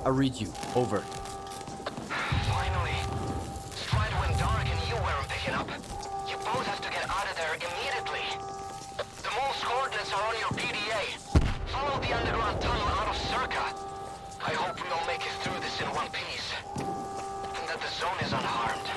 I read you. Over. Finally. Strider went dark and you weren't picking up. You both have to get out of there immediately. The mall's coordinates are on your PDA. Follow the underground tunnel out of S.T.A.L.K.E.R. I hope we all make it through this in one piece. And that the zone is unharmed.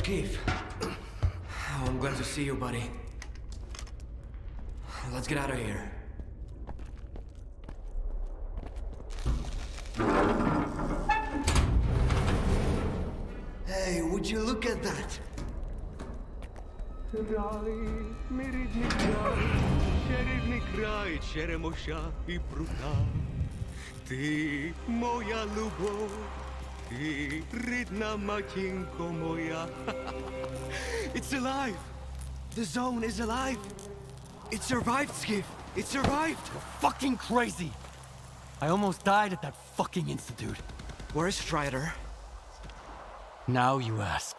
Keith. Oh, I'm glad to see you, buddy. Let's get out of here. Hey, would you look at that? मेरी जिंदा शरीर निкрай черемоша і прута. Ти моя любов, ти рідна матінко моя. It's alive! The zone is alive! It survived, Skiff! It survived! You're fucking crazy! I almost died at that fucking institute. Where's Strider? Now you ask.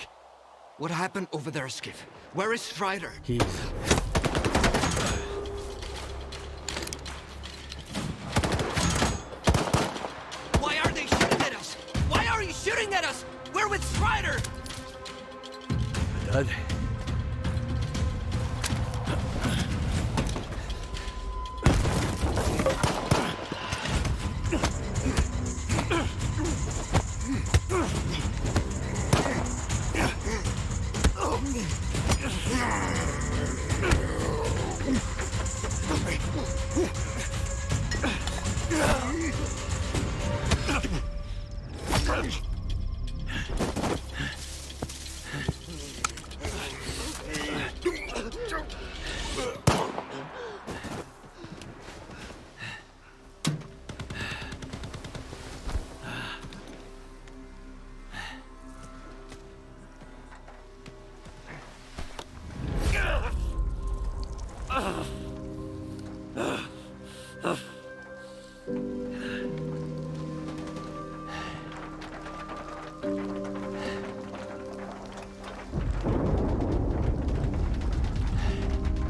What happened over there, Skiff? Where is Strider? He's... Why are they shooting at us? Why are you shooting at us? We're with Strider! Dad?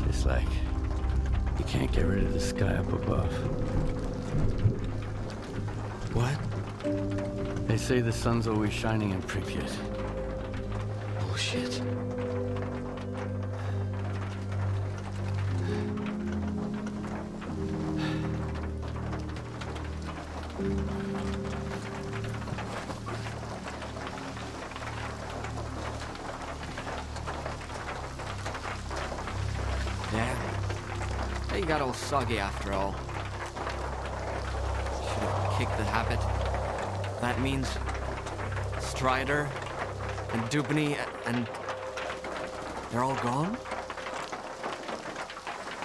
It's like you can't get rid of the sky up above. What? They say the sun's always shining in Pripyat. Bullshit. Yeah. They got all soggy after all. Should have kicked the habit. That means Strider and Dubny and they're all gone?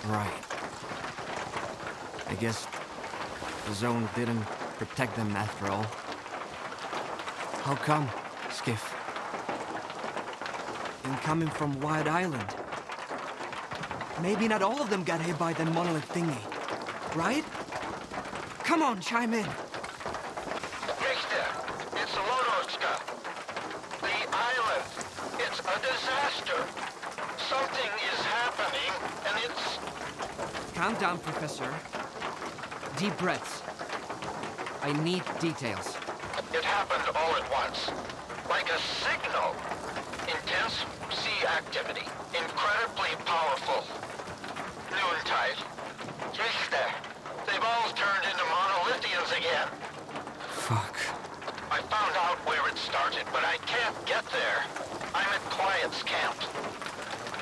Right. I guess the zone didn't protect them after all. How come, Skiff? And coming from Wide Island. Maybe not all of them got hit by the monolith thingy, right? Come on, chime in. Richter, it's Lodorska. The island, it's a disaster. Something is happening, and it's... Calm down, Professor. Deep breaths. I need details. It happened all at once. Like a signal. Intense sea activity. Incredibly powerful. Noontide. Richter, they've all turned into monolithians again. Fuck. I found out where it started, but I can't get there. I'm at Quiet's camp.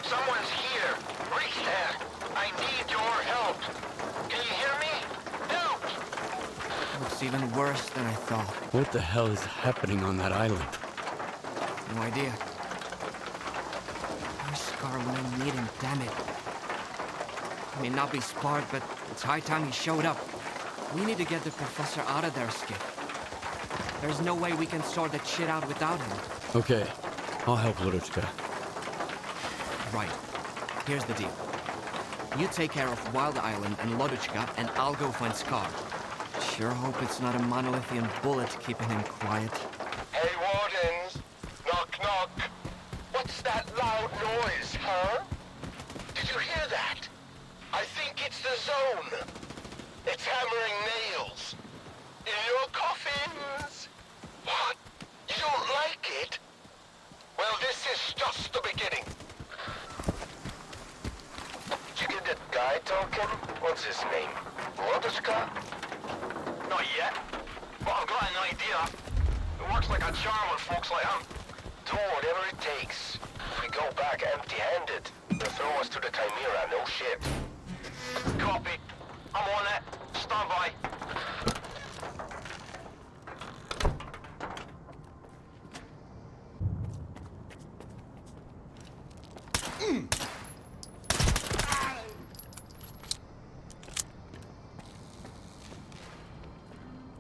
Someone's here. Richter, I need your help. Can you hear me? Help! Looks even worse than I thought. What the hell is happening on that island? No idea. Where's Scar when I need him, damn it? He may not be smart, but it's high time he showed up. We need to get the professor out of there, Skip. There's no way we can sort that shit out without him. Okay, I'll help Ludochka. Right. Here's the deal. You take care of Wild Island and Loduchka, and I'll go find Scar. Sure hope it's not a monolithian bullet keeping him quiet. Hey, Wardens. Knock, knock. What's that loud noise, huh? Did you hear that? I think it's the zone. It's hammering nails. In your coffins. What? You don't like it? Well, this is just the beginning. Did you get that guy talking? What's his name? Loduchka? Not yet. But I've got an idea. It works like a charm with folks like him. Do whatever it takes. If we go back empty-handed, they'll throw us to the Chimera, no shit. Copy. I'm on it. Stand by.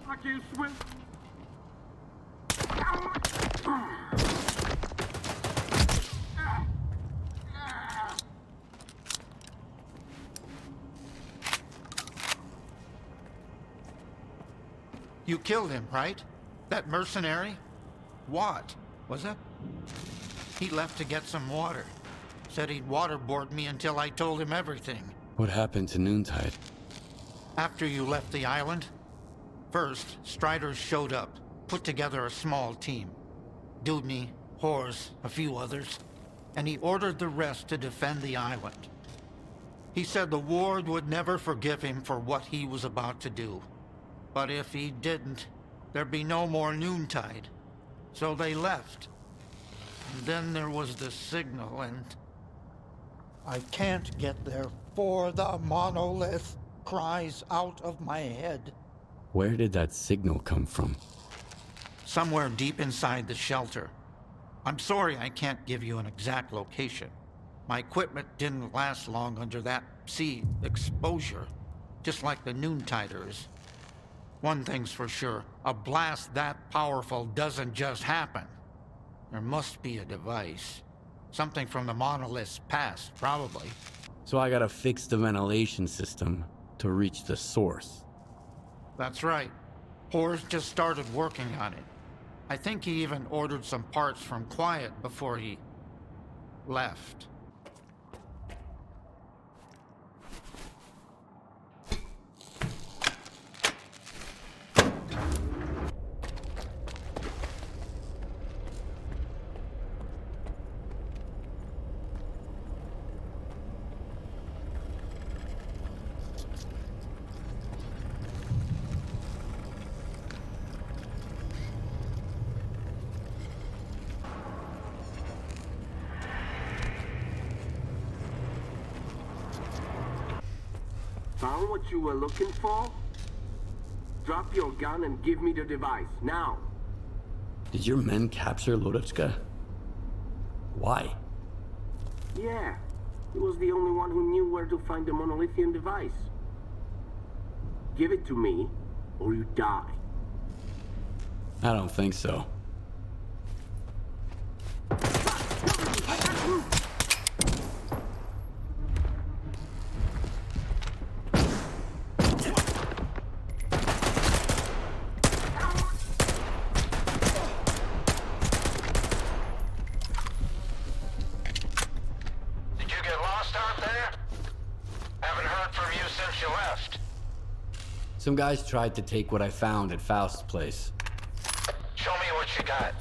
I can't swim. You killed him, right? That mercenary? What was it? He left to get some water. Said he'd waterboard me until I told him everything. What happened to Noontide? After you left the island, first, Striders showed up, put together a small team. Dudney, Horse, a few others, and he ordered the rest to defend the island. He said the ward would never forgive him for what he was about to do. But if he didn't, there'd be no more Noontide. So they left. And then there was the signal, and I can't get there, for the monolith cries out of my head. Where did that signal come from? Somewhere deep inside the shelter. I'm sorry I can't give you an exact location. My equipment didn't last long under that sea exposure, just like the Noontiders. One thing's for sure, a blast that powerful doesn't just happen. There must be a device. Something from the monolith's past, probably. So I gotta fix the ventilation system to reach the source. That's right. Horse just started working on it. I think he even ordered some parts from Quiet before he left. Found what you were looking for? Drop your gun and give me the device, now! Did your men capture Ludochka? Why? Yeah, he was the only one who knew where to find the monolithian device. Give it to me, or you die. I don't think so. Some guys tried to take what I found at Faust's place. Show me what you got.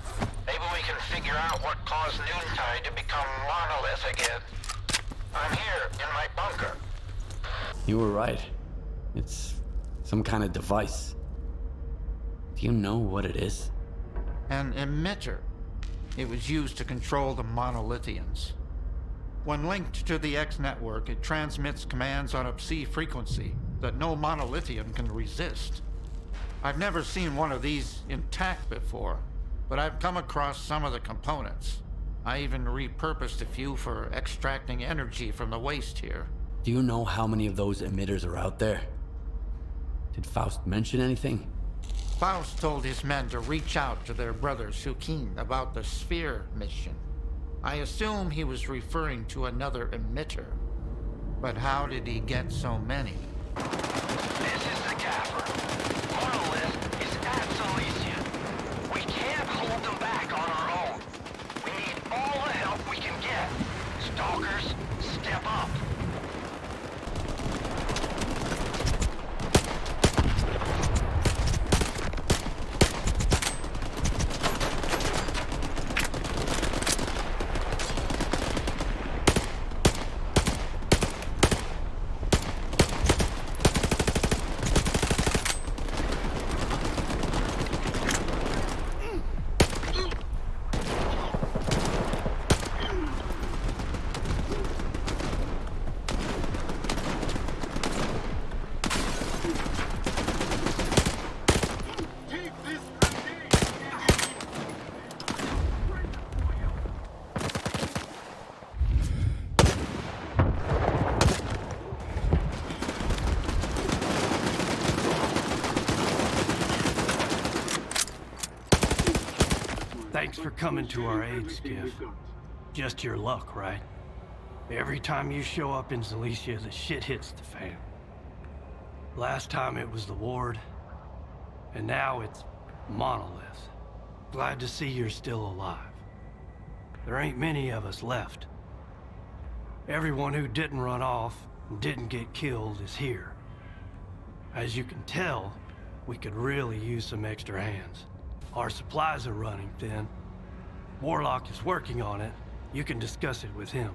Maybe we can figure out what caused Noontide to become monolith again. I'm here, in my bunker. You were right. It's some kind of device. Do you know what it is? An emitter. It was used to control the monolithians. When linked to the X network, it transmits commands on a psi frequency that no monolithian can resist. I've never seen one of these intact before, but I've come across some of the components. I even repurposed a few for extracting energy from the waste here. Do you know how many of those emitters are out there? Did Faust mention anything? Faust told his men to reach out to their brother Sukin about the S.T.A.L.K.E.R mission. I assume he was referring to another emitter. But how did he get so many? This is the Gaffer. Monolith is at S.T.A.L.K.E.R. We can't hold them back on our own. We need all the help we can get. Stalkers, step up. Thanks for coming to our aid, Skiff. Just your luck, right? Every time you show up in Silesia, the shit hits the fan. Last time it was the Ward, and now it's Monolith. Glad to see you're still alive. There ain't many of us left. Everyone who didn't run off and didn't get killed is here. As you can tell, we could really use some extra hands. Our supplies are running thin. Warlock is working on it. You can discuss it with him.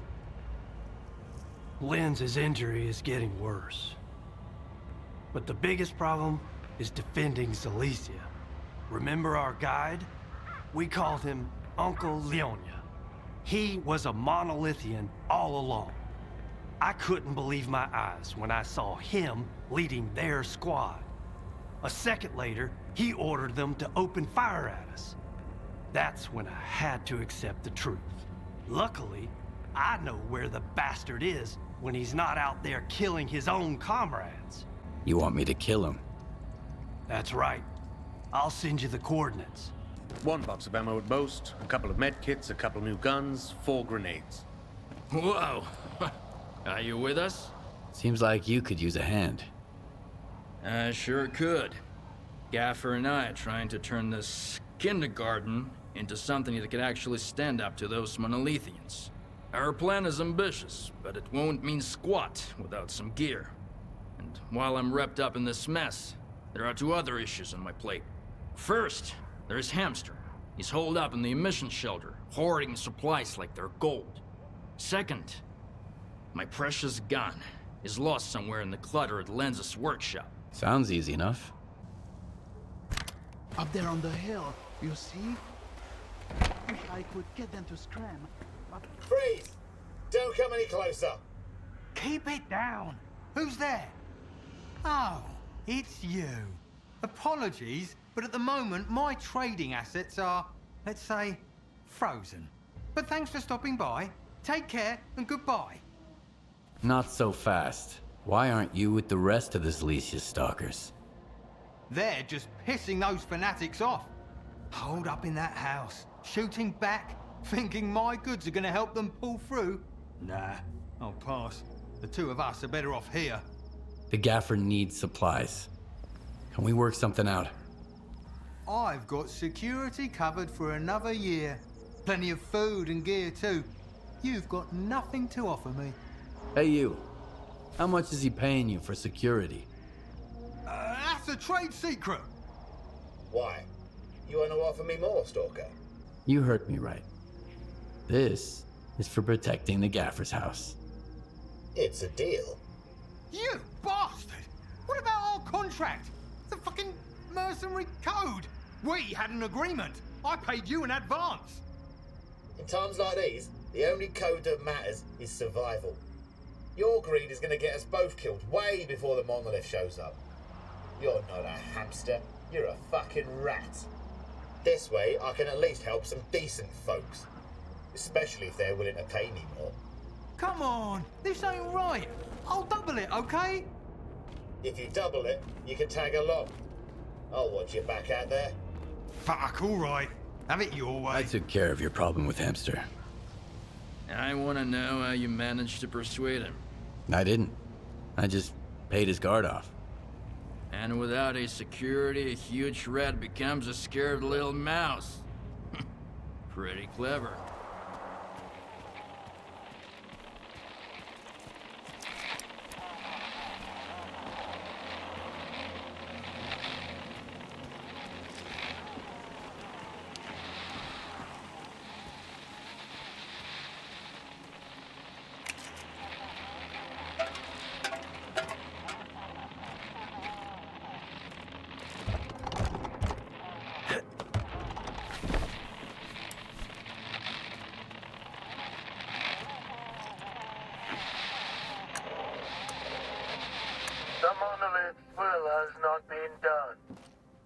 Lenz's injury is getting worse. But the biggest problem is defending Silesia. Remember our guide? We called him Uncle Leonia. He was a Monolithian all along. I couldn't believe my eyes when I saw him leading their squad. A second later, he ordered them to open fire at us. That's when I had to accept the truth. Luckily, I know where the bastard is when he's not out there killing his own comrades. You want me to kill him? That's right. I'll send you the coordinates. 1 box of ammo at most, a couple of med kits, a couple of new guns, 4 grenades. Whoa! Are you with us? Seems like you could use a hand. I sure could. Gaffer and I are trying to turn this kindergarten into something that could actually stand up to those Monolithians. Our plan is ambitious, but it won't mean squat without some gear. And while I'm wrapped up in this mess, there are 2 other issues on my plate. First, there's Hamster. He's holed up in the emission shelter, hoarding supplies like they're gold. Second, my precious gun is lost somewhere in the clutter at Lenz's workshop. Sounds easy enough. Up there on the hill, you see? Wish I could get them to scram, but... Freeze! Don't come any closer! Keep it down! Who's there? Oh, it's you. Apologies, but at the moment, my trading assets are, let's say, frozen. But thanks for stopping by. Take care and goodbye. Not so fast. Why aren't you with the rest of the Silesia stalkers? They're just pissing those fanatics off. Holed up in that house, shooting back, thinking my goods are gonna help them pull through. Nah, I'll pass. The 2 of us are better off here. The Gaffer needs supplies. Can we work something out? I've got security covered for another year. Plenty of food and gear too. You've got nothing to offer me. Hey you, how much is he paying you for security? That's a trade secret. Why? You want to offer me more, Stalker? You heard me right. This is for protecting the Gaffer's house. It's a deal. You bastard! What about our contract? The fucking mercenary code. We had an agreement. I paid you in advance. In times like these, The only code that matters is survival. Your greed is going to get us both killed way before the monolith shows up. You're not a hamster, you're a fucking rat. This way, I can at least help some decent folks. Especially if they're willing to pay me more. Come on, this ain't right. I'll double it, okay? If you double it, you can tag along. I'll watch your back out there. Fuck, all right. Have it your way. I took care of your problem with Hamster. I want to know how you managed to persuade him. I didn't. I just paid his guard off. And without a security, a huge rat becomes a scared little mouse. Pretty clever. The monolith's will has not been done.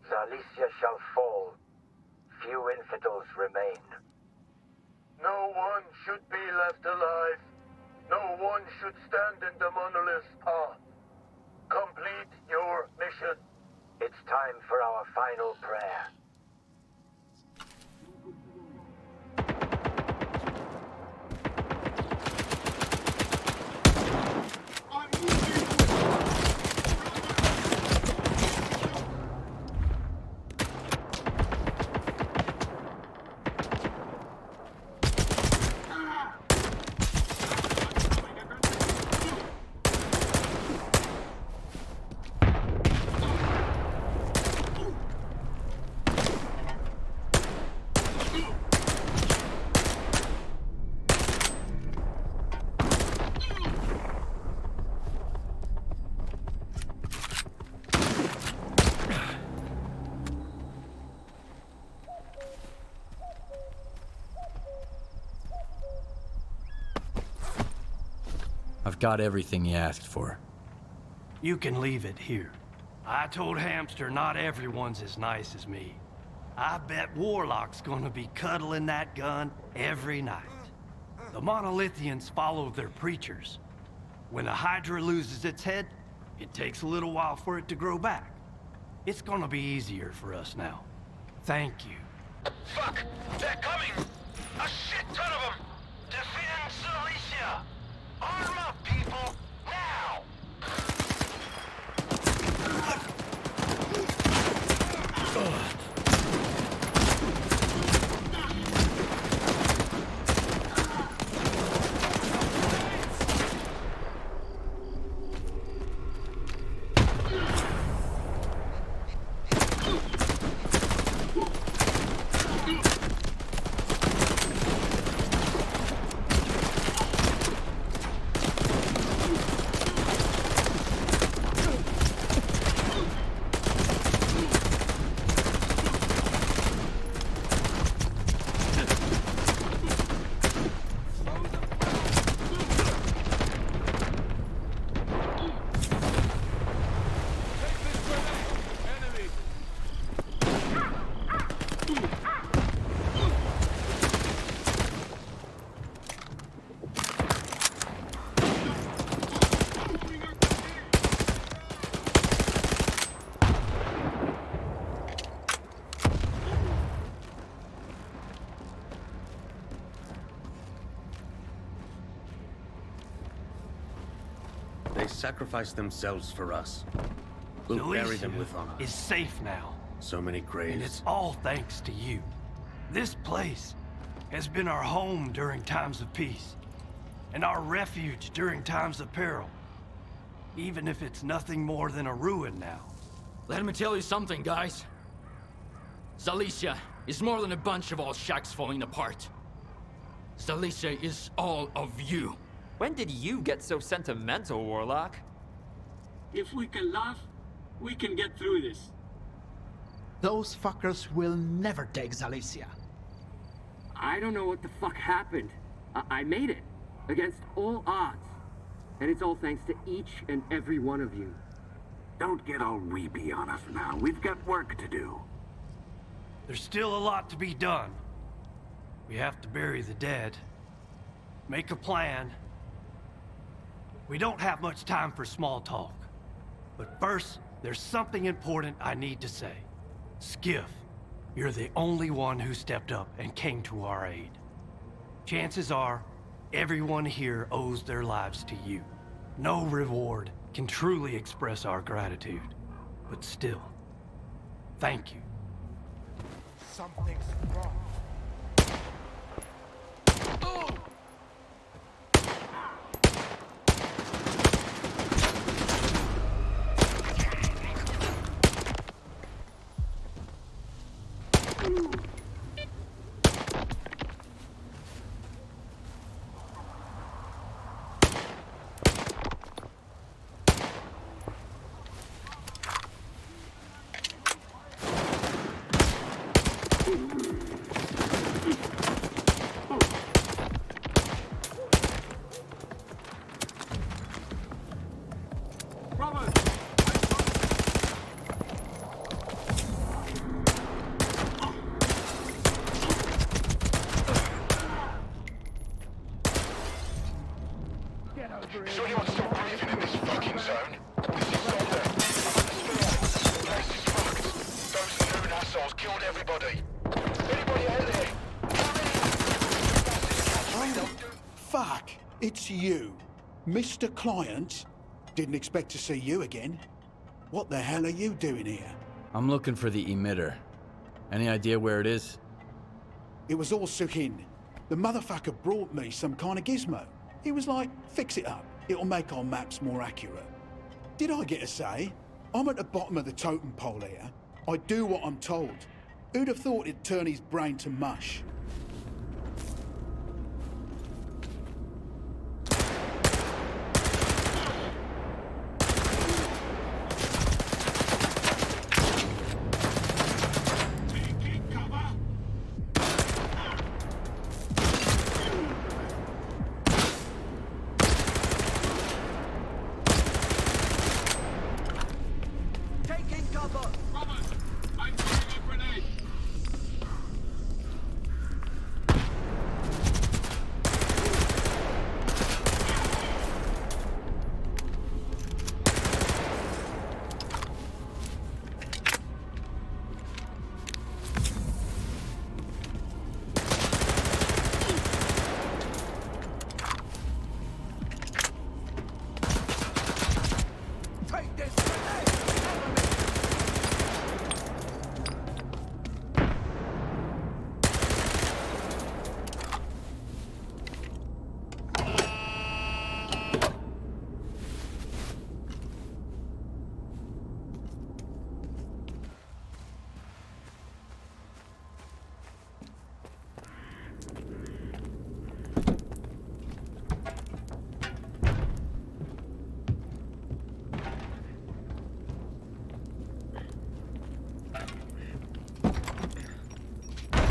Zalicia shall fall. Few infidels remain. No one should be left alive. No one should stand in the monolith's path. Complete your mission. It's time for our final prayer. I've got everything you asked for. You can leave it here. I told Hamster not everyone's as nice as me. I bet Warlock's gonna be cuddling that gun every night. The Monolithians follow their preachers. When a Hydra loses its head, it takes a little while for it to grow back. It's gonna be easier for us now. Thank you. Fuck! They're coming! A shit ton of them! Defend Cilicia! Arm up, people! Now! They sacrificed themselves for us. We'll bury them with honor. Is safe now. So many graves. And it's all thanks to you. This place has been our home during times of peace, and our refuge during times of peril. Even if it's nothing more than a ruin now. Let me tell you something, guys. Zalicia is more than a bunch of old shacks falling apart. Zalicia is all of you. When did you get so sentimental, Warlock? If we can laugh, we can get through this. Those fuckers will never take Zalicia. I don't know what the fuck happened, I made it, against all odds. And it's all thanks to each and every one of you. Don't get all weepy on us now. We've got work to do. There's still a lot to be done. We have to bury the dead. Make a plan. We don't have much time for small talk. But first, there's something important I need to say. Skiff, you're the only one who stepped up and came to our aid. Chances are, everyone here owes their lives to you. No reward can truly express our gratitude. But still, thank you. Something's wrong. Sure you're still breathing in this fucking zone? This is Duga. The place is fucked. Those loon assholes killed everybody. Anybody out there? Fuck, it's you. Mr. Client? Didn't expect to see you again. What the hell are you doing here? I'm looking for the emitter. Any idea where it is? It was all Sukin. The motherfucker brought me some kind of gizmo. He was like, fix it up. It'll make our maps more accurate. Did I get a say? I'm at the bottom of the totem pole here. I do what I'm told. Who'd have thought it'd turn his brain to mush?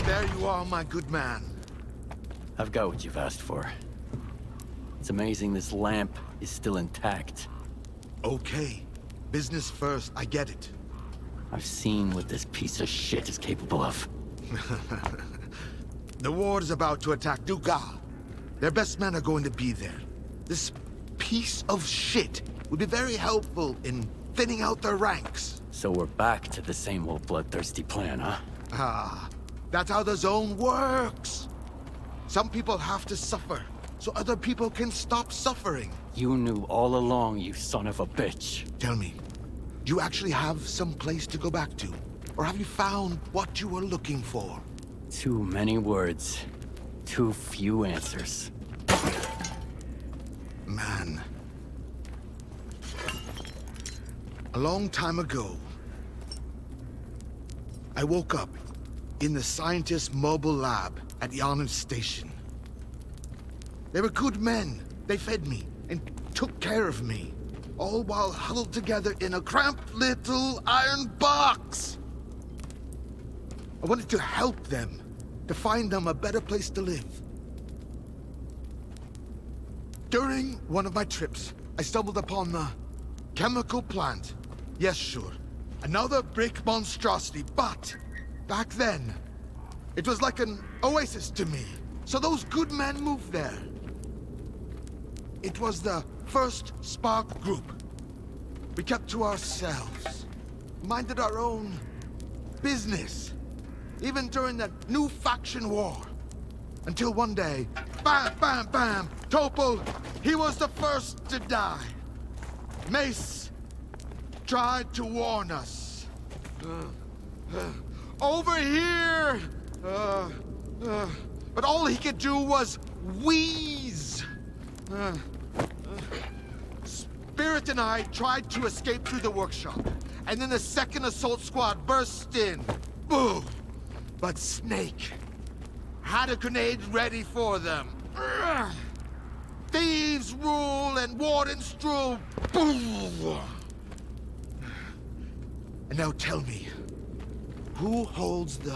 There you are, my good man. I've got what you've asked for. It's amazing this lamp is still intact. Okay. Business first, I get it. I've seen what this piece of shit is capable of. The war is about to attack Duga. Their best men are going to be there. This piece of shit would be very helpful in thinning out their ranks. So we're back to the same old bloodthirsty plan, huh? Ah, that's how the zone works. Some people have to suffer, so other people can stop suffering. You knew all along, you son of a bitch. Tell me, do you actually have some place to go back to? Or have you found what you were looking for? Too many words. Too few answers. Man. A long time ago, I woke up in the scientist's mobile lab at Yarnum Station. They were good men. They fed me and took care of me, all while huddled together in a cramped little iron box. I wanted to help them, to find them a better place to live. During one of my trips, I stumbled upon the chemical plant. Yes, sure. Another brick monstrosity, but back then, it was like an oasis to me. So those good men moved there. It was the first S.T.A.L.K.E.R group. We kept to ourselves, minded our own business, even during the new faction war. Until one day, bam, bam, bam, Topol, he was the first to die. Mace tried to warn us. Over here! But all he could do was wheeze. Spirit and I tried to escape through the workshop, and then the second assault squad burst in. Boom! But Snake had a grenade ready for them. Thieves rule and wardens rule. Boom! And now tell me, who holds the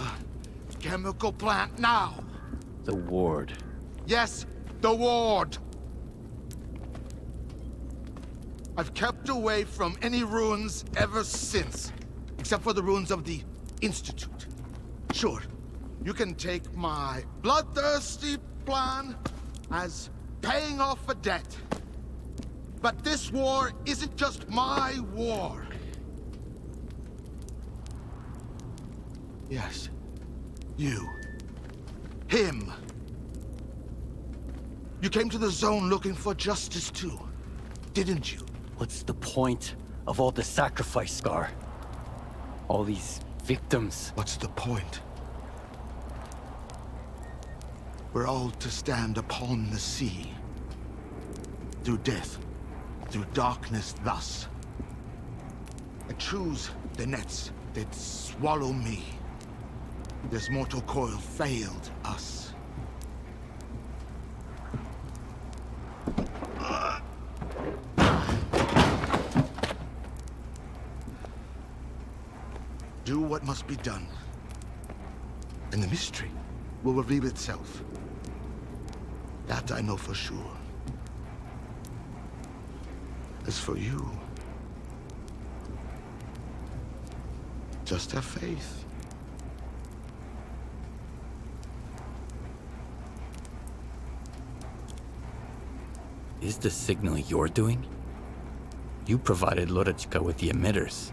chemical plant now? The ward. Yes, the ward. I've kept away from any ruins ever since, except for the ruins of the Institute. Sure, you can take my bloodthirsty plan as paying off a debt. But this war isn't just my war. Yes, you. Him. You came to the zone looking for justice too, didn't you? What's the point of all the sacrifice, Scar? All these victims. What's the point? We're all to stand upon the sea. Through death, through darkness thus. I choose the nets that swallow me. This mortal coil failed us. Do what must be done, and the mystery will reveal itself. That I know for sure. As for you, just have faith. Is the signal you're doing? You provided Lorechka with the emitters.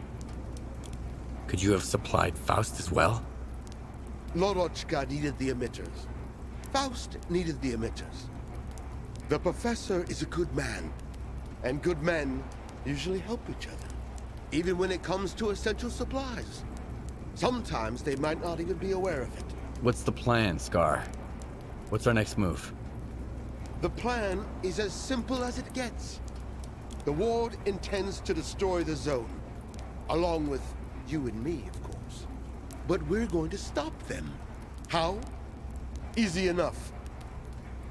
Could you have supplied Faust as well? Lorochka needed the emitters. Faust needed the emitters. The professor is a good man, and good men usually help each other, even when it comes to essential supplies. Sometimes they might not even be aware of it. What's the plan, Scar? What's our next move? The plan is as simple as it gets. The Ward intends to destroy the zone, along with you and me, of course. But we're going to stop them. How? Easy enough.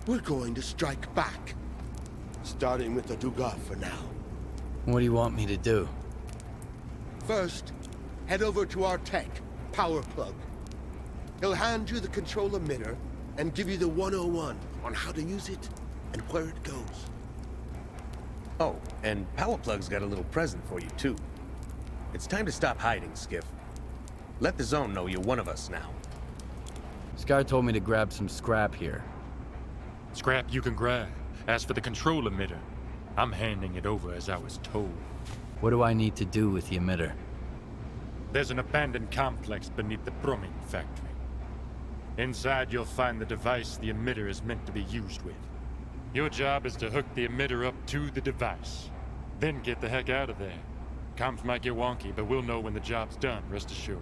We're going to strike back. Starting with the Duga for now. What do you want me to do? First, head over to our tech, Power Plug. He'll hand you the control emitter and give you the 101 on how to use it and where it goes. Oh, and Power Plug's got a little present for you, too. It's time to stop hiding, Skiff. Let the zone know you're one of us now. Scar told me to grab some scrap here. Scrap you can grab. As for the control emitter, I'm handing it over as I was told. What do I need to do with the emitter? There's an abandoned complex beneath the Brumming factory. Inside you'll find the device the emitter is meant to be used with. Your job is to hook the emitter up to the device. Then get the heck out of there. Comms might get wonky, but we'll know when the job's done, rest assured.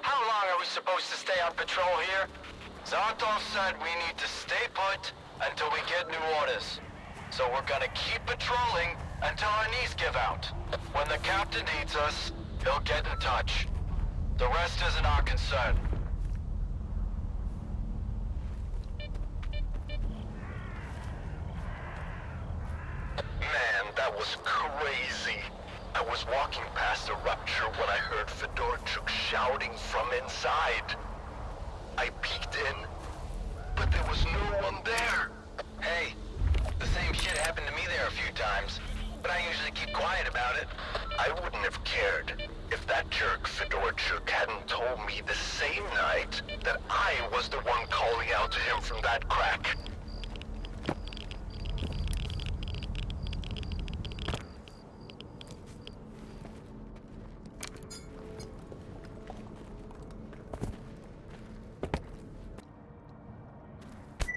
How long are we supposed to stay on patrol here? Zartov said we need to stay put until we get new orders. So we're gonna keep patrolling until our knees give out. When the captain needs us, he'll get in touch. The rest isn't our concern. was walking past the rupture when I heard Fedorchuk shouting from inside. I peeked in, but there was no one there. Hey, the same shit happened to me there a few times, but I usually keep quiet about it. I wouldn't have cared if that jerk Fedorchuk hadn't told me the same night that I was the one calling out to him from that crack.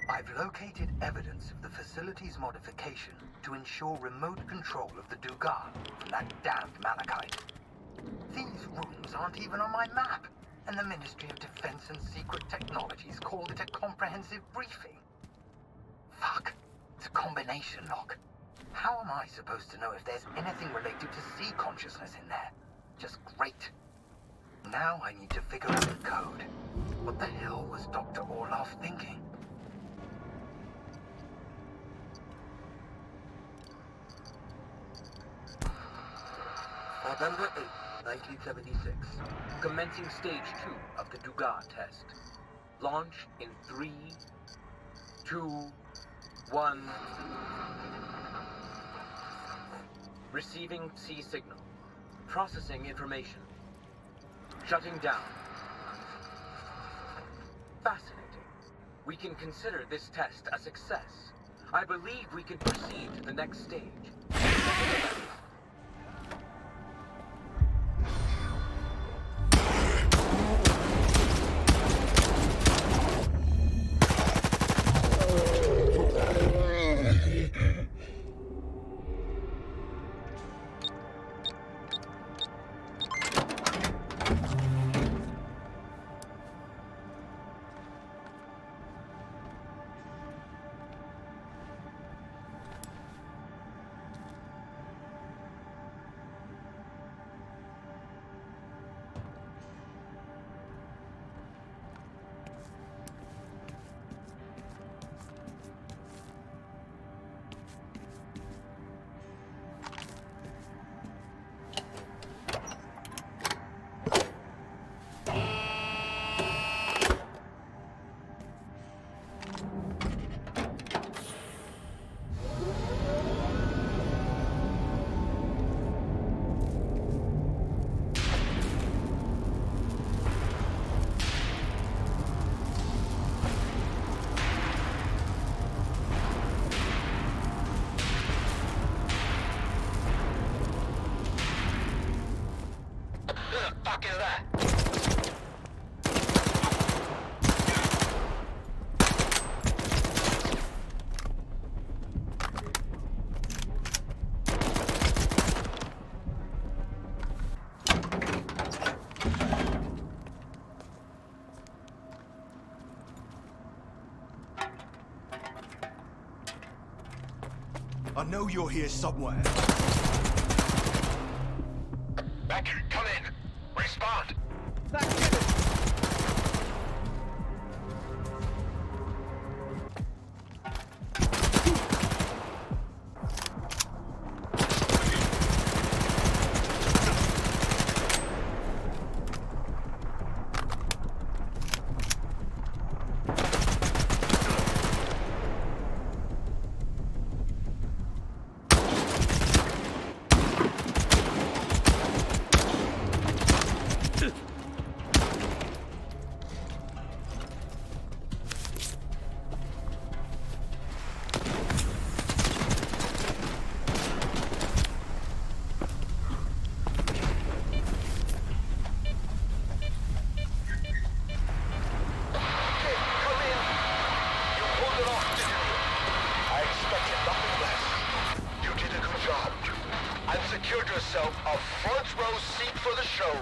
I've located evidence of the facility's modification to ensure remote control of the Duga from that damned Malachite. These rooms aren't even on my map, and the Ministry of Defense and Secret Technologies called it a comprehensive briefing. Fuck, it's a combination lock. How am I supposed to know if there's anything related to sea consciousness in there? Just great. Now I need to figure out the code. What the hell was Dr. Orloff thinking? November 8th, 1976. Commencing stage 2 of the Duga test. Launch in 3, 2, 1. Receiving C signal. Processing information. Shutting down. Fascinating. We can consider this test a success. I believe we can proceed to the next stage. I know you're here somewhere. Becker, come in. Respond. Secured yourself a front row seat for the show.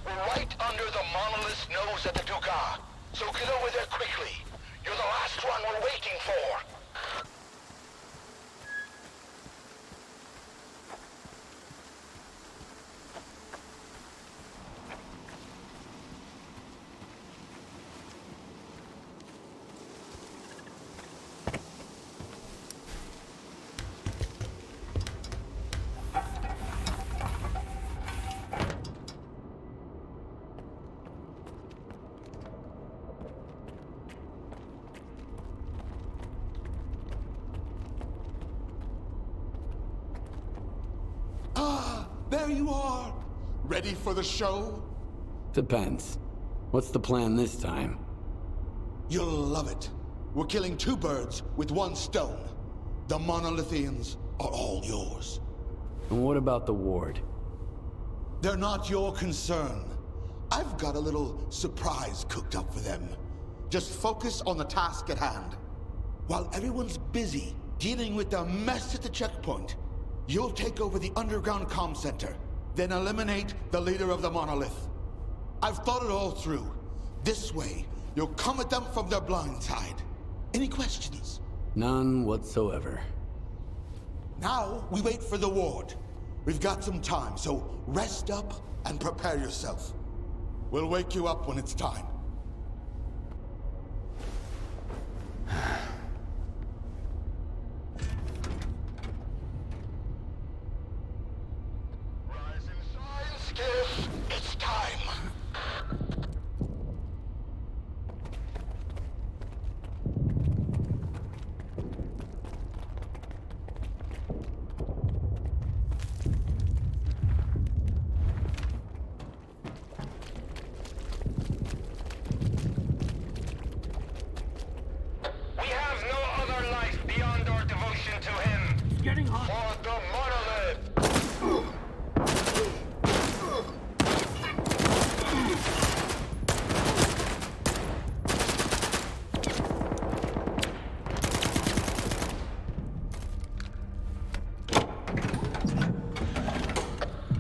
We're right under the monolith's nose at the Duga, so get over there quickly. You're the last one we're waiting for. Ready for the show? Depends. What's the plan this time? You'll love it. We're killing two birds with one stone. The Monolithians are all yours. And what about the ward? They're not your concern. I've got a little surprise cooked up for them. Just focus on the task at hand. While everyone's busy dealing with the mess at the checkpoint, you'll take over the underground comm center, then eliminate the leader of the monolith. I've thought it all through. This way, you'll come at them from their blind side. Any questions? None whatsoever. Now, we wait for the ward. We've got some time, so rest up and prepare yourself. We'll wake you up when it's time. Skiff, it's time. We have no other life beyond our devotion to him. It's getting hot. For the monolith.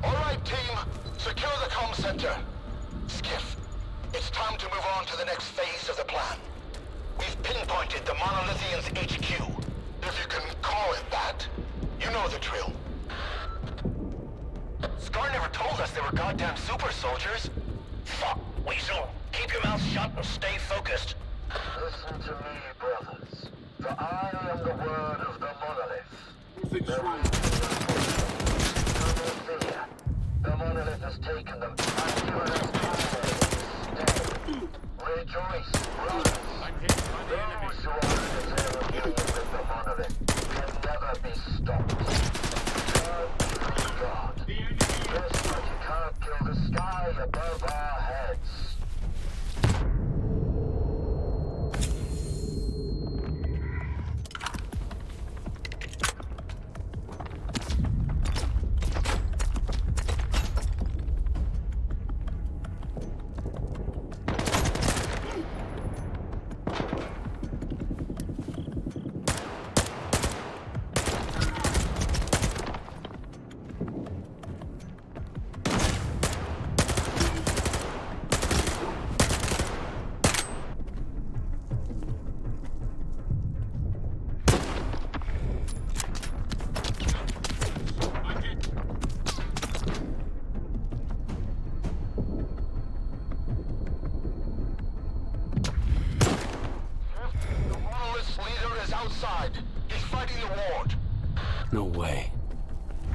All right, team. Secure the comm center. Skiff, it's time to move on to the next phase of the plan. We've pinpointed the Monolithians' HQ. If you can call it that. You know the drill. S.T.A.L.K.E.R never told us they were goddamn super soldiers. Fuck, Weasel. Keep your mouth shut and stay focused. Listen to me, brothers. For I am the word of the monolith. There is no fear. The monolith has taken them, and given us power instead. Rejoice, brothers. Those who are interfering with the monolith can never be stopped. Turn to God. Just like you can't kill the sky above our heads. No way.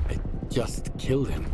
I just killed him.